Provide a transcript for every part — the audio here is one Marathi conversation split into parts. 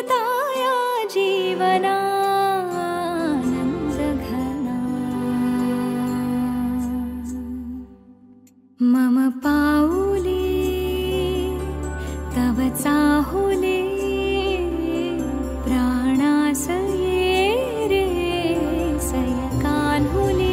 पूर्तता या जीवनानन्दघना। मम पाऊले तव चाहुले प्राणासये रे सयकान्हुले।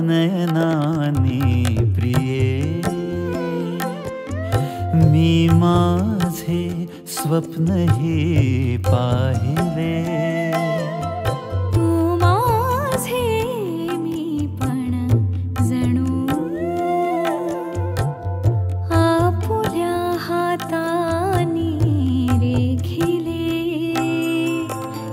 नयनानी प्रिये मी माझे स्वप्न हे पाहिले। तू माझे मी पण जणू आपुल्या हातानी रेखिले।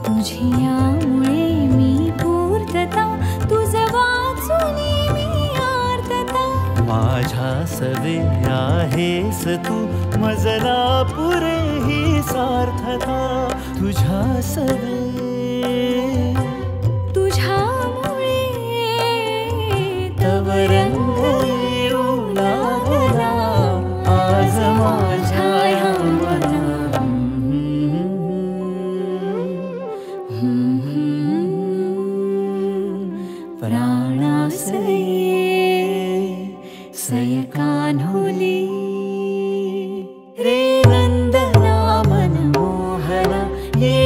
तुझ्यामुळे मी पूर्तता तुझ वाचुनी मी आर्तता। माझ्या सवे आहेस तू मजला पुरे ही सार्थता। तुझ्या सवे तुझ्यामुळे तव रंग येऊ लागला आज माझ्या या मना। प्राणासये सयकान्हुले रे नंदना मनमोहना ये